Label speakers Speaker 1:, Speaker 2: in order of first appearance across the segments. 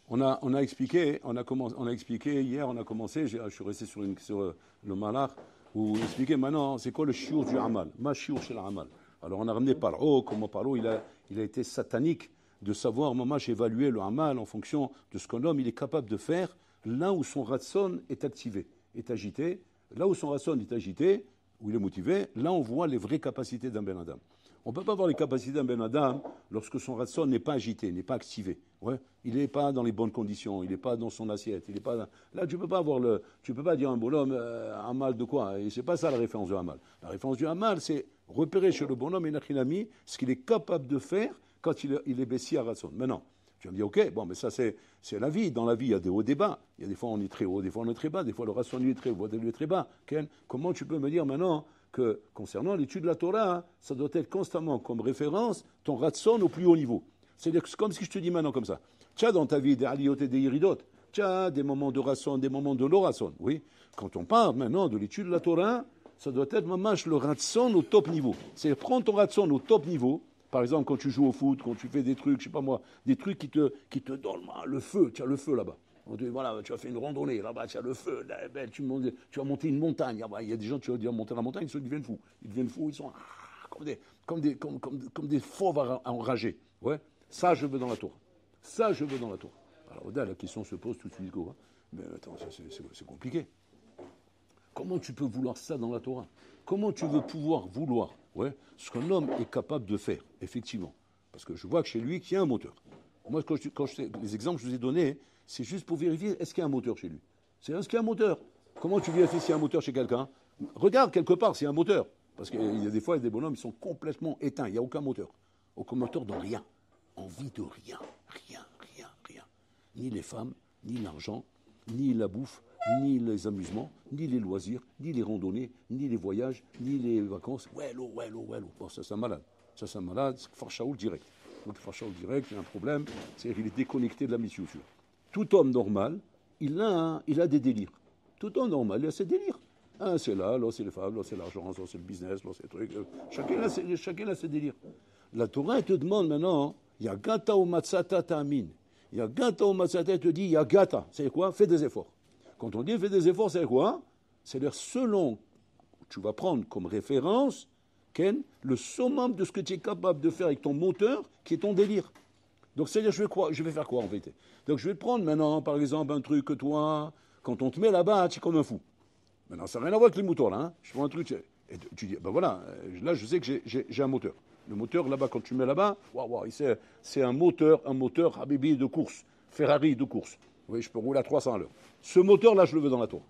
Speaker 1: On a expliqué, on a expliqué hier, on a commencé, je suis resté sur le malach, où on expliquait maintenant, c'est quoi le shiur du amal, ma shiur chez l'amal. Alors on a ramené Paro, comment Paro, il a été satanique de savoir, mamash, évaluer le amal en fonction de ce qu'un homme il est capable de faire, là où son ratson est activé, est agité, là où son ratson est agité, où il est motivé, là on voit les vraies capacités d'un Ben Adam. On ne peut pas voir les capacités d'un Ben Adam lorsque son ratson n'est pas agité, n'est pas activé. Ouais. Il n'est pas dans les bonnes conditions, il n'est pas dans son assiette. Il est pas dans... Là, tu ne peux pas avoir tu peux pas dire à un bonhomme un mal de quoi. Et c'est pas ça la référence du Hamal. La référence du Hamal, c'est repérer chez le bonhomme Enachinami ce qu'il est capable de faire quand il est baissier à ratson. Maintenant, tu vas me dire, ok, bon, mais ça c'est la vie. Dans la vie, il y a des hauts, des bas. Il y a des fois on est très haut, des fois on est très bas. Des fois le ratson lui est très haut, lui est très bas. Ken, comment tu peux me dire maintenant que concernant l'étude de la Torah, ça doit être constamment comme référence ton ratson au plus haut niveau. C'est-à-dire que c'est comme si je te dis maintenant comme ça. Tu as dans ta vie des aliyot et des iridot. Tu as des moments de ratson, des moments de l'oratson. Oui. Quand on parle maintenant de l'étude de la Torah, ça doit être mamash le ratson au top niveau. C'est prendre ton ratson au top niveau. Par exemple, quand tu joues au foot, quand tu fais des trucs, je sais pas moi, des trucs qui te donnent le feu. Tu as le feu là-bas. Voilà, tu as fait une randonnée, là-bas, tu as le feu, là, ben, tu as monté une montagne. Ah, ben, il y a des gens, tu vas dire monter la montagne, ils deviennent fous. Ils deviennent fous, ils sont comme des fauves enragés. Ouais. Ça, je veux dans la tour. Ça, je veux dans la tour. Alors, là, la question se pose tout de suite, quoi. Mais attends, ça, c'est compliqué. Comment tu peux vouloir ça dans la Torah? Comment tu veux pouvoir vouloir ce qu'un homme est capable de faire, effectivement? Parce que je vois que chez lui, qu'il y a un moteur. Moi, les exemples que je vous ai donnés, c'est juste pour vérifier, est-ce qu'il y a un moteur chez lui? Est-ce qu'il y a un moteur? Comment tu vérifies s'il y a un moteur chez quelqu'un? Regarde quelque part s'il y a un moteur. Parce qu'il y a des fois, il y a des bonhommes, ils sont complètement éteints. Il n'y a aucun moteur. Aucun moteur dans rien. Envie de rien. Rien. Ni les femmes, ni l'argent, ni la bouffe, ni les amusements, ni les loisirs, ni les randonnées, ni les voyages, ni les vacances. Wello. Bon, ça, c'est un malade. Ça, c'est un malade. C'est Farchaoul direct. Donc, Farchaoul direct, il y a un problème. C'est-à-dire qu'il est déconnecté de la mission. Tout homme normal, il a des délires. Tout homme normal, il a ses délires. Un, c'est là c'est les femmes, là, c'est l'argent, là, c'est le business, là, c'est le truc. Chacun a ses délires. La Torah, elle te demande maintenant, il y a gata ou matzata ta'amin. Il y a gata ou matzata, elle te dit, il y a gata. C'est quoi? Fais des efforts. Quand on dit fais des efforts, c'est quoi? C'est-à-dire selon, tu vas prendre comme référence, Ken, le summum de ce que tu es capable de faire avec ton moteur, qui est ton délire. Donc c'est-à-dire, je vais faire quoi en vérité? Donc je vais te prendre maintenant, par exemple, un truc que toi, quand on te met là-bas, tu es comme un fou. Maintenant, ça n'a rien à voir avec les moteurs, là. Hein. Je prends un truc, et tu dis, ben voilà, là je sais que j'ai un moteur. Le moteur, là-bas, quand tu mets là-bas, c'est un moteur, Habibi de course, Ferrari de course. Oui, je peux rouler à 300 à l'heure. Ce moteur-là, je le veux dans la Torah.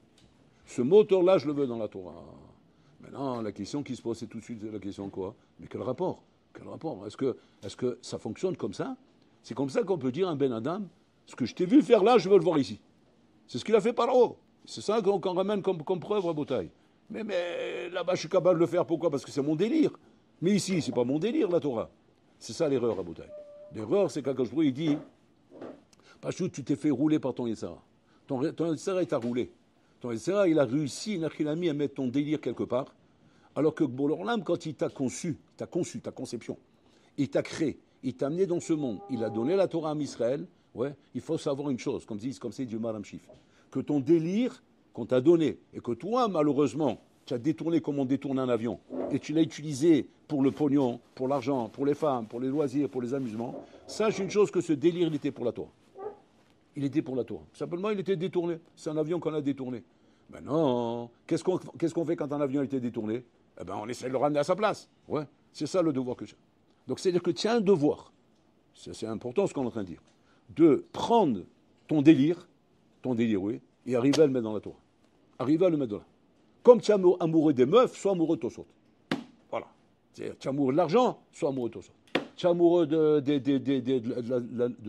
Speaker 1: Ce moteur-là, je le veux dans la Torah. Maintenant, la question qui se pose, c'est tout de suite la question quoi? Mais quel rapport? Est-ce que ça fonctionne comme ça? C'est comme ça qu'on peut dire à un Ben Adam, ce que je t'ai vu faire là, je veux le voir ici. C'est ce qu'il a fait par haut. C'est ça qu'on ramène comme preuve à Botaï. Mais là-bas, je suis capable de le faire. Pourquoi? Parce que c'est mon délire. Mais ici, c'est pas mon délire, la Torah. C'est ça l'erreur à Botaï. L'erreur, c'est quand je il dit, Pachout, tu t'es fait rouler par ton Yetzara. Ton Yetzara, il t'a roulé. Ton Yetzara, il a réussi, il a mis à mettre ton délire quelque part. Alors que Bolorlam, quand il t'a conçu, ta conception, il t'a créé, il t'a amené dans ce monde, il a donné la Torah à Israël, il faut savoir une chose, comme c'est du Maram Shif, que ton délire qu'on t'a donné, et que toi, malheureusement, tu as détourné comme on détourne un avion, et tu l'as utilisé pour le pognon, pour l'argent, pour les femmes, pour les loisirs, pour les amusements, sache une chose, que ce délire, il était pour la Torah. Il était pour la Torah. Simplement, il était détourné. C'est un avion qu'on a détourné. Maintenant, qu'est-ce qu'on fait quand un avion a été détourné? Eh bien, on essaie de le ramener à sa place. Ouais, c'est ça le devoir que j'ai. Donc, c'est-à-dire que tu as un devoir. C'est important ce qu'on est en train de dire. De prendre ton délire, oui, et arriver à le mettre dans la Torah. Arriver à le mettre dans la. Comme tu es amoureux des meufs, sois amoureux de Tosot. Voilà. Tu es amoureux de l'argent, sois amoureux de Tosot. Tu es amoureux de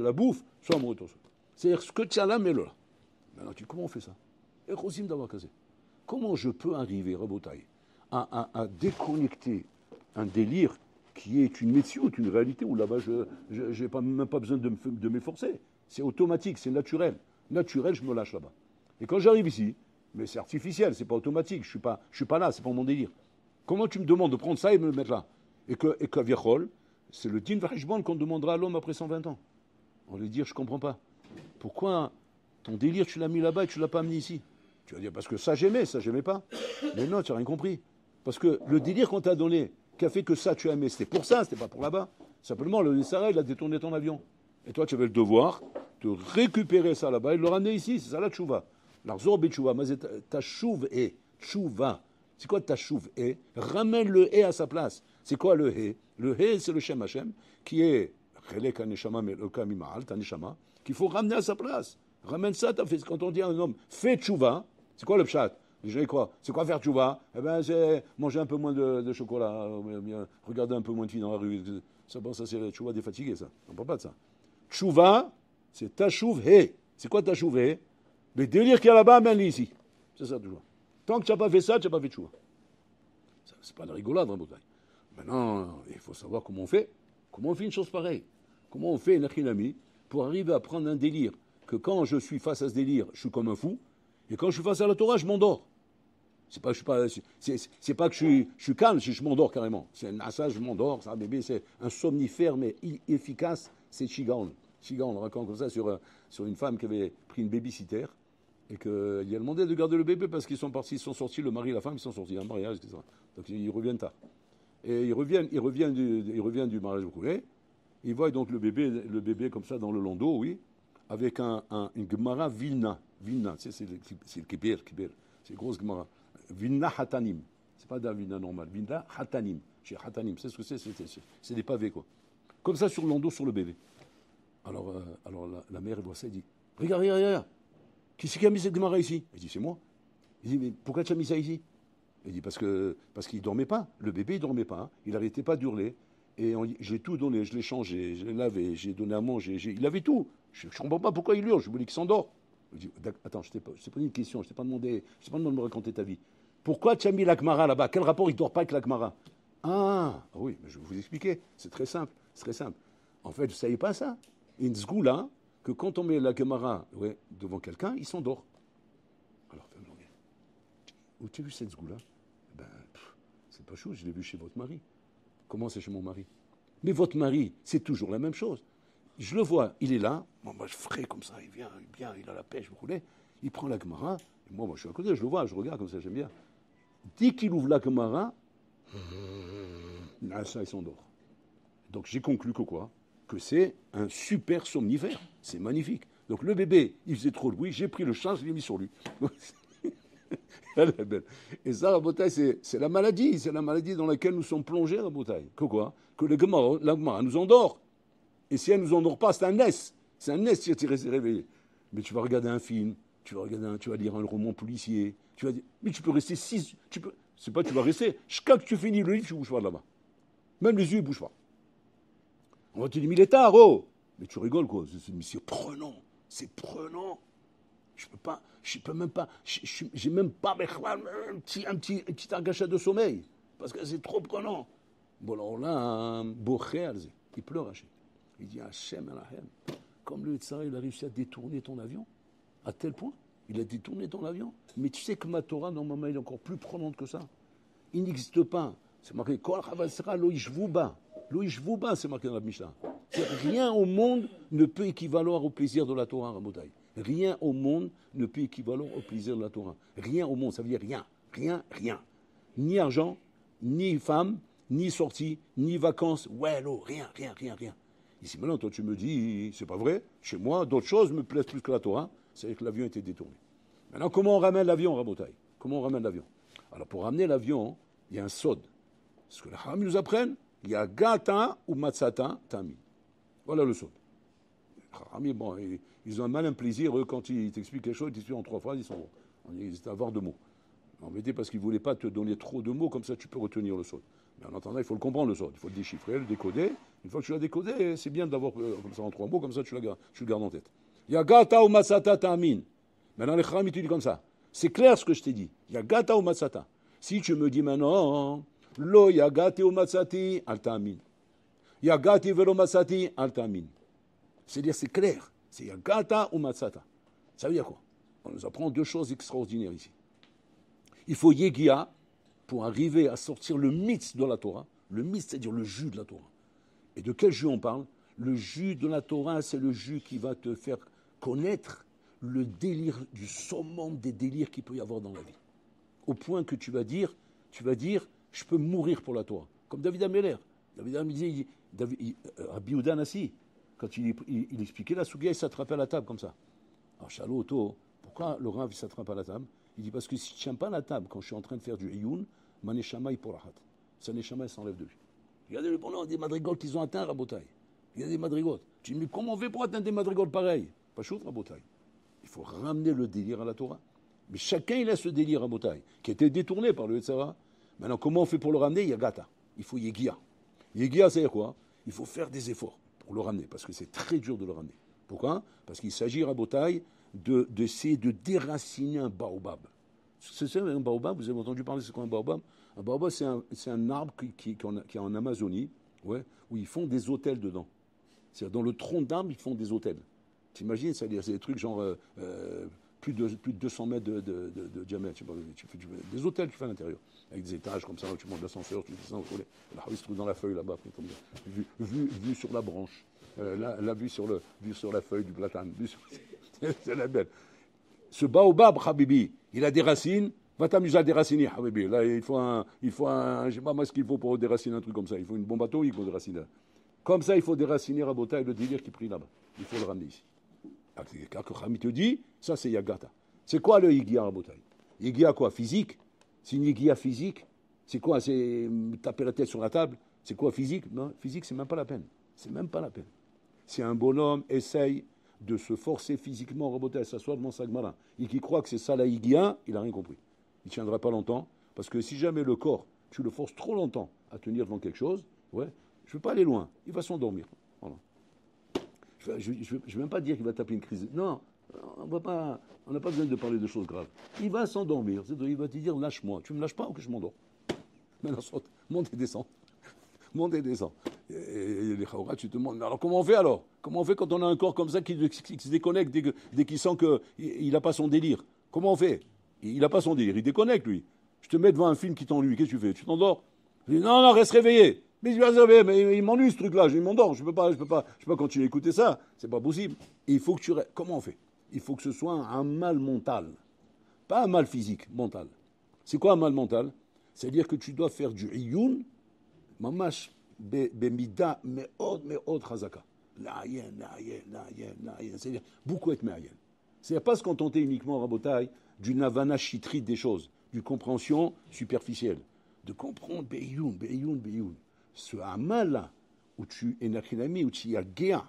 Speaker 1: la bouffe, sois amoureux de Tosot. C'est-à-dire ce que tu as là, mets-le là. Maintenant, comment on fait ça? Et Rosim d'avoir casé. Comment je peux arriver, Rabotaï, à déconnecter un délire qui est une métier, une réalité où là-bas, je n'ai même pas besoin de m'efforcer. C'est automatique, c'est naturel. Naturel, je me lâche là-bas. Et quand j'arrive ici, mais c'est artificiel, c'est pas automatique, je suis pas là, c'est pas mon délire. Comment tu me demandes de prendre ça et me le mettre là? Et que Viechol, c'est le din vachbon qu'on demandera à l'homme après 120 ans. On lui dire, je comprends pas. Pourquoi ton délire, tu l'as mis là-bas et tu ne l'as pas amené ici? Tu vas dire, parce que ça j'aimais pas. Mais non, tu n'as rien compris. Parce que le délire qu'on t'a donné, qui a fait que ça tu as aimé, c'était pour ça, c'était pas pour là-bas. Simplement, le Sarah, il a détourné ton avion. Et toi, tu avais le devoir de récupérer ça là-bas et de le ramener ici. C'est ça la tchouva. L'arzor betchouva, mais ta chouve est tchouva. C'est quoi ta chouve est? Ramène le et à sa place. C'est quoi le et? Le et, c'est le Shem Hashem, qui est qu'il faut ramener à sa place. Ramène ça, quand on dit à un homme, fais tchouva, c'est quoi le pshat? Les gens, quoi? C'est quoi faire tchouva? Eh bien, c'est manger un peu moins de chocolat, regarder un peu moins de filles dans la rue. Ça, c'est le tchouva des fatigués, ça. On ne parle pas de ça. Tchouva, c'est ta chouve hé. C'est quoi ta chouve hé? Le délire qu'il y a là-bas, amène-le ici. C'est ça, toujours. Tant que tu n'as pas fait ça, tu n'as pas fait tchouva. C'est pas de la rigolade, en bouteille. Maintenant, il faut savoir comment on fait. Comment on fait une chose pareille? Comment on fait une achinami pour arriver à prendre un délire que quand je suis face à ce délire, je suis comme un fou, et quand je suis face à la Torah, je m'endors. C'est pas que je suis calme si je m'endors carrément. C'est un assage, je m'endors. Ça, bébé, c'est un somnifère mais efficace. C'est Chigaon. Chigaon, on raconte comme ça sur une femme qui avait pris une babysitter et qu'il a demandé de garder le bébé parce qu'ils sont sortis, le mari et la femme, ils sont sortis, un mariage, etc. Donc ils reviennent tard. Et ils reviennent du mariage au couler. Ils voient donc le bébé comme ça dans le landau, oui, avec une Gemara Vilna. Vilna, c'est le Kibir, c'est une grosse Gemara. Vilna Hatanim. C'est pas d'un Vilna normal. Vilna Hatanim. Chez Hatanim, c'est ce que c'est? C'est des pavés, quoi. Comme ça sur le landau, sur le bébé. Alors la mère, elle voit ça, elle dit, regarde. Qui c'est qui a mis cette Gemara ici? Elle dit, c'est moi. Il dit, mais pourquoi tu as mis ça ici? Elle dit, parce qu'il ne dormait pas. Le bébé, il ne dormait pas. Il n'arrêtait pas d'hurler. Et j'ai tout donné, je l'ai changé, je l'ai lavé, j'ai donné à manger, il avait tout. Je ne comprends pas pourquoi il hurle, je voulais qu'il s'endort. Je dis, attends, je t'ai pas posé une question, je t'ai pas demandé de me raconter ta vie. Pourquoi tu as mis la Gemara là-bas? Quel rapport il ne dort pas avec la Gemara? Ah, oui, mais je vais vous expliquer, c'est très simple. En fait, je ne savais pas ça. Une zgoula, que quand on met la Gemara devant quelqu'un, il s'endort. Alors, où tu as vu cette zgoula? C'est pas chaud, je l'ai vu chez votre mari. Comment c'est chez mon mari? Mais votre mari, c'est toujours la même chose. Je le vois, il est là, moi je frais comme ça, il vient, il a la pêche, vous voulez, il prend la Gemara, et moi je suis à côté, je le vois, je regarde comme ça, j'aime bien. Dès qu'il ouvre la Gemara, ça il s'endort. Donc j'ai conclu que quoi? Que c'est un super somnifère, c'est magnifique. Donc le bébé, il faisait trop de bruit, j'ai pris le chat, je l'ai mis sur lui. Elle est belle. Et ça, la bouteille, c'est la maladie dans laquelle nous sommes plongés, la bouteille. Que quoi? Que la Gemara nous endort. Et si elle ne nous endort pas, c'est un nest. C'est un nest si tu restes réveillé. Mais tu vas regarder un film, tu vas lire un roman policier, mais tu peux rester c'est pas tu vas rester. Quand tu finis le livre, tu ne bouges pas de là-bas. Même les yeux ne bougent pas. On va te dire, mais il est tard, oh! Mais tu rigoles, quoi. C'est prenant. C'est prenant. J'ai même pas un petit argachat de sommeil. Parce que c'est trop prenant. Bon, alors là, il pleure, Hachem. Il dit, Hachem, comme le Tzara, il a réussi à détourner ton avion, à tel point, il a détourné ton avion. Mais tu sais que ma Torah, normalement, elle est encore plus prenante que ça. Il n'existe pas. C'est marqué, Kol Chavasera lo ishvuba. Lo ishvuba, c'est marqué dans la Mishnah. Rien au monde ne peut équivaloir au plaisir de la Torah, Rabotai. Rien au monde ne peut équivaloir au plaisir de la Torah. Rien au monde, ça veut dire rien. Rien. Ni argent, ni femme, ni sortie, ni vacances. Ouais, rien. Ici, maintenant, toi, tu me dis, c'est pas vrai. Chez moi, d'autres choses me plaisent plus que la Torah. C'est que l'avion a été détourné. Maintenant, comment on ramène l'avion, Rabotai? Comment on ramène l'avion? Alors, pour ramener l'avion, il y a un sod. Ce que les Haram nous apprennent, il y a gata ou matzata tamin. Voilà le sod. Les Haram, bon, ils ont un malin plaisir, eux, quand ils t'expliquent quelque chose, ils t'expliquent en 3 phrases, ils étaient à avoir 2 mots. Embêté parce qu'ils ne voulaient pas te donner trop de mots, comme ça tu peux retenir le sod. Mais en attendant, il faut le comprendre, le sod. Il faut le déchiffrer, le décoder. Une fois que tu l'as décodé, c'est bien d'avoir comme ça en 3 mots, comme ça tu le gardes en tête. Yagata ou matzata ta'amin. Maintenant, les Haram, ils te disent comme ça. C'est clair ce que je t'ai dit. Yagata ou matzata. Si tu me dis maintenant, lo yagati ou matzati, al ta'amin. Yagati velo matzati, al ta'amin. C'est-à-dire, c'est clair. C'est yagata ou matzata. Ça veut dire quoi? On nous apprend 2 choses extraordinaires ici. Il faut Yegia pour arriver à sortir le mythe de la Torah. Le mythe, c'est-à-dire le jus de la Torah. Et de quel jus on parle? Le jus de la Torah, c'est le jus qui va te faire connaître le délire du summum des délires qu'il peut y avoir dans la vie. Au point que tu vas dire, je peux mourir pour la Torah. Comme David Ameller. David Ameller, Rabbi Yehuda Nassi, quand il expliquait la Sougia, il s'attrapait à la table comme ça. Alors, Shalom Oto, pourquoi le Rav s'attrape à la table? Il dit parce que si je ne tiens pas la table quand je suis en train de faire du Iyun, ma neshama il pourrahat. Sa neshama s'enlève de lui. Regardez le bonheur des madrigotes qu'ils ont atteints, Rabotai. Il y a des madrigotes. Tu dis, mais comment on fait pour atteindre des madrigotes pareils? Pas chaud, Rabotai. Il faut ramener le délire à la Torah. Mais chacun, il a ce délire, Rabotai, qui a été détourné par le Yetzara. Maintenant, comment on fait pour le ramener? Il y a Gata. Il faut Yegia. Yegia, c'est quoi? Il faut faire des efforts pour le ramener, parce que c'est très dur de le ramener. Pourquoi? Parce qu'il s'agit, Rabotai, d'essayer de déraciner un baobab. C'est ça, un baobab? Vous avez entendu parler, c'est quoi un baobab? Un baobab, c'est un arbre qui est en Amazonie, ouais, où ils font des hôtels dedans. C'est-à-dire, dans le tronc d'arbre, ils font des hôtels. T'imagines, c'est-à-dire, c'est des trucs genre plus de 200 mètres de diamètre. Tu fais des hôtels, tu fais à l'intérieur. Avec des étages comme ça, tu montes l'ascenseur, tu descends, il se trouve dans la feuille là-bas, vu sur la branche. La vue sur la feuille du platane. C'est la belle. Ce baobab, Habibi, il a des racines. Va t'amuser à déraciner, Habibi. Là, il faut un je sais pas moi ce qu'il faut pour déraciner un truc comme ça. Il faut une bombe atomique pour déraciner. Comme ça, il faut déraciner Rabotai, le délire qui prie là-bas. Il faut le ramener ici. Quand Khami te dit, ça c'est Yagata. C'est quoi le Yigia Rabotai? Yigia quoi? Physique? C'est une Yigia physique? C'est quoi? C'est taper la tête sur la table? C'est quoi physique? Non, physique, c'est même pas la peine. C'est même pas la peine. Si un bonhomme essaye de se forcer physiquement, Rabotai, s'asseoir devant Sagmara, et qui croit que c'est ça la Yigia, il n'a rien compris. Il ne tiendra pas longtemps, parce que si jamais le corps, tu le forces trop longtemps à tenir devant quelque chose, ouais, je ne veux pas aller loin, il va s'endormir. Voilà. Je ne vais même pas dire qu'il va taper une crise. Non, on n'a pas besoin de parler de choses graves. Il va s'endormir, il va te dire lâche-moi, tu ne me lâches pas ou que je m'endors. Maintenant, monte et descend. Monte et descend. Et les Khaouras, tu te demandes, alors comment on fait alors? Comment on fait quand on a un corps comme ça qui se déconnecte dès qu'il sent qu'il n'a pas son délire? Comment on fait? Il n'a pas son délire, il déconnecte lui. Je te mets devant un film qui t'ennuie, qu'est-ce que tu fais? Tu t'endors? Je dis non, reste réveillé. Mais je vais rester réveillé, mais il m'ennuie ce truc-là, je m'endors, je peux pas continuer à écouter ça, c'est pas possible. Et il faut que tu restes. Comment on fait? Il faut que ce soit un mal mental, pas un mal physique, mental. C'est quoi un mal mental? C'est-à-dire que tu dois faire du iyun, mamash bemida meod chazaka. La'ayen. C'est-à-dire beaucoup être mérienne. C'est-à-dire pas se contenter uniquement, Rabotai, d'une havana chitrite des choses, d'une compréhension superficielle. De comprendre Be'iyun. Ce amal-là, où tu es nakhinami, où tu y as Géa,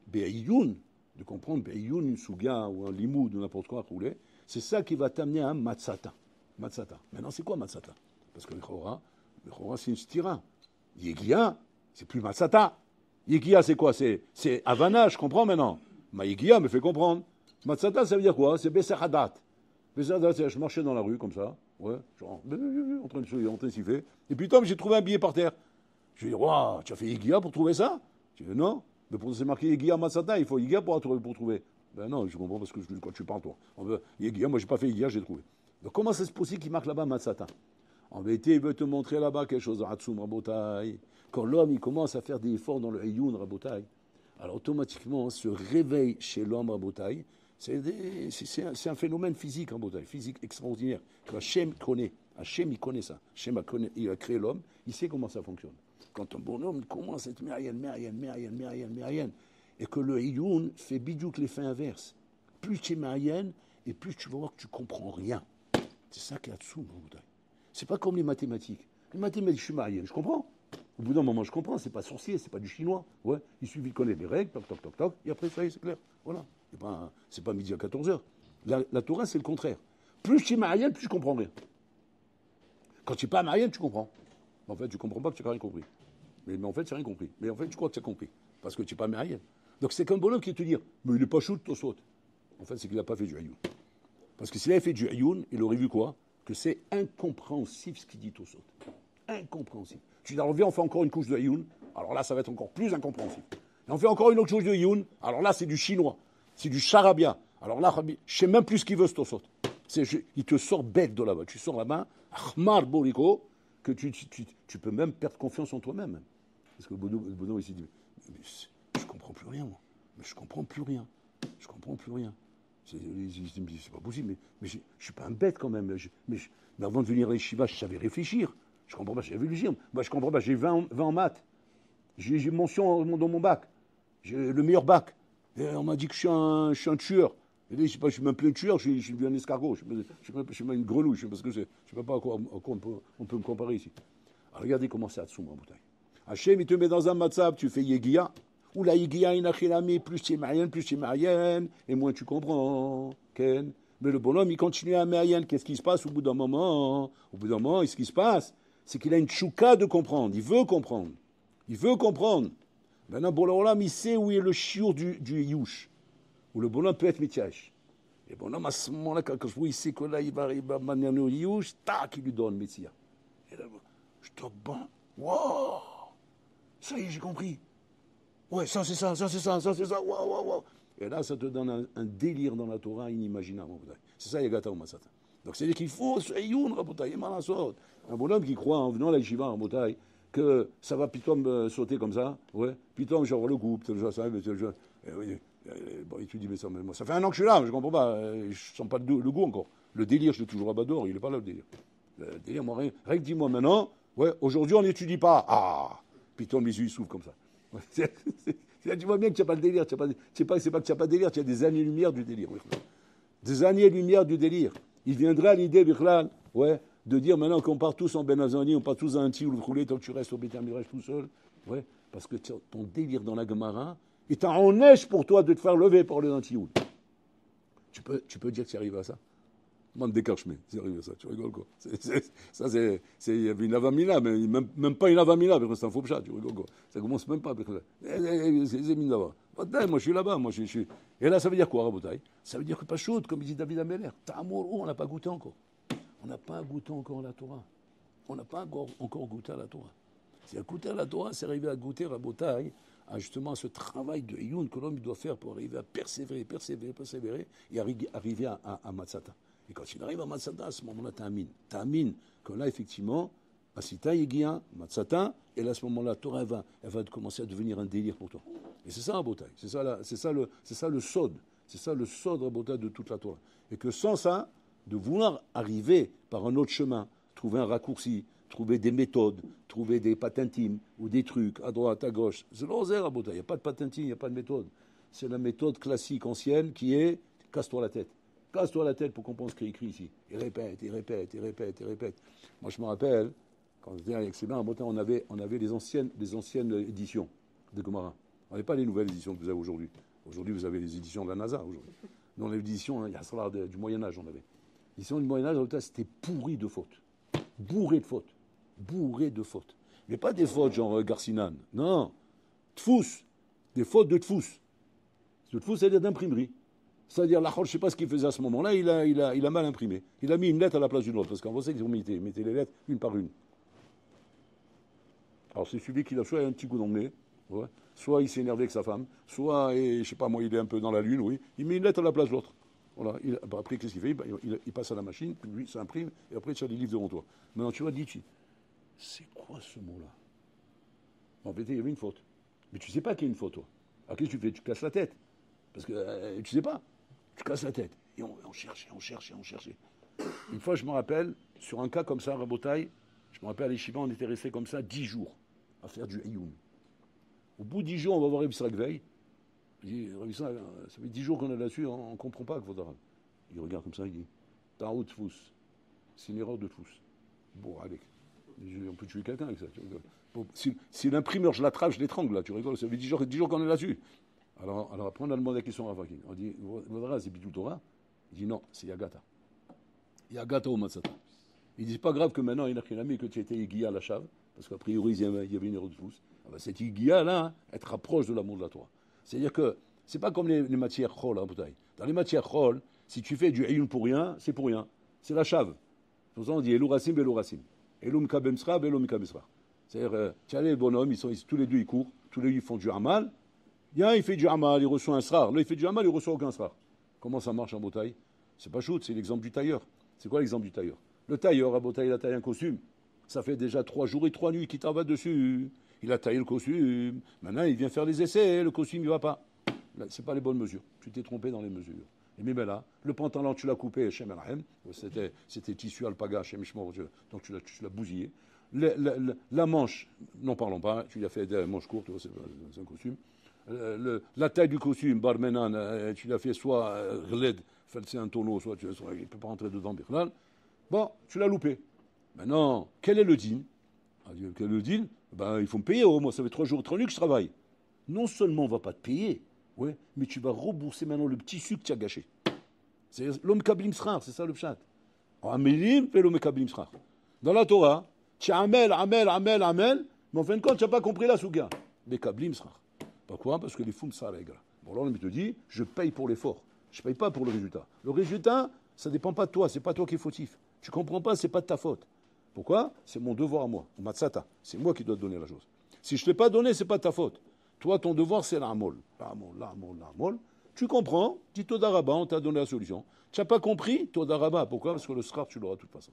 Speaker 1: Be'iyun, de comprendre Be'iyun, une souga ou un limoud ou n'importe quoi roulé, c'est ça qui va t'amener à un matzata. Maintenant, c'est quoi matzata? Parce que le chora, c'est une stira. Yegia, c'est plus matzata. Yegia, c'est quoi? C'est havana, je comprends maintenant. Ma Yegia me fait comprendre. Matzata, ça veut dire quoi? C'est Bessahadat. Bessahadat, c'est je marchais dans la rue comme ça, ouais, genre, en train de siffler. Et puis, Tom, j'ai trouvé un billet par terre. Je lui ai dit, waouh, tu as fait Yigia pour trouver ça? Je lui ai dit, non, mais pour c'est marqué Yigia Matsata, il faut Yigia pour trouver. Ben non, je comprends parce que quand tu parles, toi. Yigia, moi, j'ai pas fait Yigia, j'ai trouvé. Donc, comment c'est possible qu'il marque là-bas Matsata? En vérité, il veut te montrer là-bas quelque chose, Hatsum Rabotai. Quand l'homme, il commence à faire des efforts dans le Hayoun Rabotai, alors automatiquement, ce réveil chez l'homme Rabotai, c'est un phénomène physique, Rabotai, physique extraordinaire, que Hachem connaît. Hachem, il connaît ça. Hachem il a créé l'homme, il sait comment ça fonctionne. Quand un bonhomme commence à être mérienne, et que le Hayoun fait bidou que l'effet inverse. Plus tu es mérienne, et plus tu vas voir que tu comprends rien. C'est ça qu'il y a dessous, Rabotai. C'est pas comme les mathématiques. Les mathématiques, je suis mérienne, je comprends. Au bout d'un moment, je comprends, c'est pas sorcier, c'est pas du chinois. Ouais, il suffit de connaître les règles, toc, et après, ça y est, c'est clair. Voilà. C'est pas midi à 14h. La Torah, c'est le contraire. Plus tu es marienne, plus tu comprends rien. Quand tu n'es pas marienne, tu comprends. En fait, tu comprends pas que tu n'as rien compris. Mais en fait, tu n'as rien compris. Mais en fait, tu crois que tu as compris. Parce que tu n'es pas marienne. Donc, c'est comme bonhomme qui te dit, mais il n'est pas chou, Tosot. En fait, c'est qu'il n'a pas fait du Hayoun. Parce que s'il avait fait du Hayoun, il aurait vu quoi? Que c'est incompréhensible ce qu'il dit Tosot. Incompréhensible. Tu dis, alors viens, on fait encore une couche de Hayoun. Alors là, ça va être encore plus incompréhensible. Et on fait encore une autre couche de Hayoun. Alors là, c'est du chinois. C'est du charabia. Alors là, je ne sais même plus ce qu'il veut, ce Tosot. Il te sort bête de là-bas. Tu sors là-bas, Ahmar Boriko, que tu peux même perdre confiance en toi-même. Parce que le bonhomme, il s'est dit, mais je ne comprends plus rien, moi. Mais je ne comprends plus rien. Je ne comprends plus rien. C'est pas possible, mais je ne suis pas un bête quand même. Mais avant de venir à l'Yeshiva, je savais réfléchir. Je ne comprends pas, j'avais lu. Moi, je ne comprends pas, j'ai 20 en maths. J'ai mention dans mon bac. J'ai le meilleur bac. Et on m'a dit que je suis un tueur. Et là, je sais pas, je suis même plus un tueur, je suis un escargot. Je suis même une grenouille, parce que je ne sais pas à quoi on peut me comparer ici. Alors, regardez comment c'est à Tsoum, Rabotai. Hachem, il te met dans un matzab, tu fais Yegia. Ou la Yegia, plus tu es marienne, et moins tu comprends. Ken. Mais le bonhomme, il continue à marienne. Qu'est-ce qui se passe au bout d'un moment? Au bout d'un moment, ce qui se passe, c'est qu'il a une tchouka de comprendre. Il veut comprendre. Il veut comprendre. Maintenant, bon, là, il sait où est le chiour du Yush. Où le bonhomme peut être mitiach. Et le bonhomme, à ce moment-là, quand je vois, il sait que là, il va manier le Yush, tac, il lui donne Metsia. Et là, je te bats. Waouh! Ça y est, j'ai compris. Ouais, ça c'est ça, waouh. Et là, ça te donne un délire dans la Torah inimaginable. C'est ça, Yagata ou Masata. Donc, c'est-à-dire qu'il faut ce Ayoun, Rabotai, un bonhomme qui croit en venant à la Yeshiva, Rabotai, que ça va pitom sauter comme ça, ouais, pitom, genre le goût, bon, et tu dis, mais ça fait un an que je suis là, je comprends pas, je sens pas le goût encore. Le délire, je l'ai toujours à Bador, il est pas là le délire. Le délire, moi, rien que dis-moi maintenant, ouais, aujourd'hui on n'étudie pas, pitom, les yeux s'ouvrent comme ça. Tu vois bien que tu n'as pas le délire, c'est pas que tu n'as pas de délire, tu as des années-lumière du délire. Des années-lumière du délire. Il viendra à l'idée, Bichlal, ouais, de dire maintenant qu'on part tous en Benazani, on part tous à un Tioul roulé, tant que tu restes au Beth Midrash tout seul. Ouais, parce que ton délire dans la Gemara est un neige pour toi de te faire lever pour aller dans Tioul. Tu peux dire que tu arrives à ça? Man décarchemé, c'est arrivé à ça, tu rigoles quoi. Il y avait une avamina, mais même pas une avamina, parce que c'est un faux chat, tu rigoles quoi. Ça commence même pas. C'est minava. Moi je suis là-bas, moi je suis. Et là ça veut dire quoi, Rabotai? Ça veut dire que pas chaude, comme dit David Ameller. Ta'amour, on n'a pas goûté encore. On n'a pas goûté encore la Torah. On n'a pas encore goûté à la Torah. C'est à goûter à la Torah, c'est arriver à goûter Rabotai, à justement ce travail de Youn que l'homme doit faire pour arriver à persévérer et arriver à Matzata. Et quand il arrive à Matzata, à ce moment-là, t'amines que là, effectivement, Asita Yegia, Matzata, et là, à ce moment-là, la Torah, elle va commencer à devenir un délire pour toi. Et c'est ça, Rabotai. C'est ça le sod. C'est ça le sod, Rabotai, de toute la Torah. Et que sans ça, de vouloir arriver par un autre chemin, trouver un raccourci, trouver des méthodes, trouver des patentim ou des trucs à droite, à gauche, c'est l'oser, Rabotai. Il n'y a pas de patentim, il n'y a pas de méthode. C'est la méthode classique ancienne qui est casse-toi la tête. Casse-toi la tête pour comprendre ce qui est écrit ici. Et répète. Moi, je me rappelle, quand j'étais avec Sébastien, on avait les anciennes éditions de Gemara. On n'avait pas les nouvelles éditions que vous avez aujourd'hui. Aujourd'hui, vous avez les éditions de la NASA. Aujourd'hui. Nous, on avait l'édition, il y a ça du Moyen-Âge, on avait. L'édition du Moyen-Âge, c'était pourri de fautes. Bourré de fautes. Mais pas des fautes genre Garcinan. Non. Tfous. Des fautes de Tfous. Le Tfous, c'est-à-dire d'imprimerie. C'est-à-dire, je ne sais pas ce qu'il faisait à ce moment-là, il a mal imprimé. Il a mis une lettre à la place d'une autre, parce qu'en français, ils ont mis les lettres une par une. Alors, c'est celui qui a soit un petit coup d'anglais, ouais, soit il s'est énervé avec sa femme, soit, je ne sais pas moi, il est un peu dans la lune, oui, il met une lettre à la place de l'autre. Voilà. Après, qu'est-ce qu'il fait? Il passe à la machine, puis lui, ça imprime, et après, tu as les livres devant toi. Maintenant, tu vas dire, c'est quoi ce mot-là? En fait, il y avait une faute. Mais tu ne sais pas qu'il y a une faute, toi. Alors, qu'est-ce que tu fais? Tu casses la tête. Parce que tu ne sais pas. Tu casses la tête. Et on cherchait. Une fois, je me rappelle, sur un cas comme ça, Rabotai, je me rappelle à l'Yeshiva, on était resté comme ça 10 jours à faire du Ayoun. Au bout de 10 jours, on va voir Rabbi Israël Veil. Je dis, Rabbi Israël, ça fait 10 jours qu'on est là-dessus, on ne comprend pas qu'il faut d'arabe. Il regarde comme ça, il dit, Tarot de Fous. C'est une erreur de Fous. Bon, allez. On peut tuer quelqu'un avec ça. Bon, si l'imprimeur, je l'attrape, je l'étrangle, là, tu rigoles. Ça fait 10 jours qu'on est là-dessus. Alors après, on a demandé la question à Ravakin. On dit, Vodara, c'est Bidou Torah? Il dit, non, c'est Yagata. Yagata au Matzata. Il dit, c'est pas grave que maintenant, il n'a rien mis que tu étais Iguia à la chave, parce qu'a priori, il y avait une erreur de pouce. Ah ben, cette Iguia-là, elle te rapproche de l'amour de la Torah. C'est-à-dire que, c'est pas comme les matières chol, hein, bouteille. Dans les matières chol, si tu fais du Ayoun pour rien, c'est pour rien. C'est la chave. Pour ça, on dit, Elou Rassim, Elou Rassim. Elou Mkabemsra, Elou Mkabemsra. C'est-à-dire, tu as les bonhommes, tous les deux, ils courent, tous les deux, ils font du Hamal. Il fait du Hamal, il reçoit un srar. Là, il fait du Hamal, il reçoit aucun srar. Comment ça marche en bouteille? C'est pas shoot, c'est l'exemple du tailleur. C'est quoi l'exemple du tailleur? Le tailleur à bouteille, il a taillé un costume. Ça fait déjà 3 jours et 3 nuits qu'il travaille dessus. Il a taillé le costume. Maintenant, il vient faire les essais. Le costume, il va pas. c'est pas les bonnes mesures. Tu t'es trompé dans les mesures. Et même là, le pantalon, tu l'as coupé, Shem Elhem, c'était tissu alpaga, Shem Ishmor, donc tu l'as bousillé. La manche, n'en parlons pas, tu l'as fait des manches courtes, c'est un costume. La taille du costume, Barmenan, tu l'as fait soit reled, c'est un tonneau, soit il ne peut pas rentrer dedans, Birnal. Bon, tu l'as loupé. Maintenant, quel est le din? Quel est le din? Ben, il faut me payer, moi, ça fait 3 jours, 3 nuits que je travaille. Non seulement on ne va pas te payer, ouais, mais tu vas rembourser maintenant le petit sucre que tu as gâché. C'est l'homme kablim srar, c'est ça le pshat. Amélim fait l'homme kablim srar. Dans la Torah, tu amel, mais en fin de compte, tu n'as pas compris la souga. Les kablim srar. Pourquoi? Parce que les fous ça règle. Bon, alors, il te dit, je paye pour l'effort. Je ne paye pas pour le résultat. Le résultat, ça ne dépend pas de toi, c'est pas toi qui es fautif. Tu ne comprends pas, c'est pas de ta faute. Pourquoi? C'est mon devoir à moi. Matsata. C'est moi qui dois te donner la chose. Si je ne l'ai pas donné, ce n'est pas de ta faute. Toi, ton devoir, c'est l'amol. L'amol. Tu comprends, dis Todaraba, on t'a donné la solution. Tu n'as pas compris, Todaraba. Pourquoi? Parce que le scar, tu l'auras de toute façon.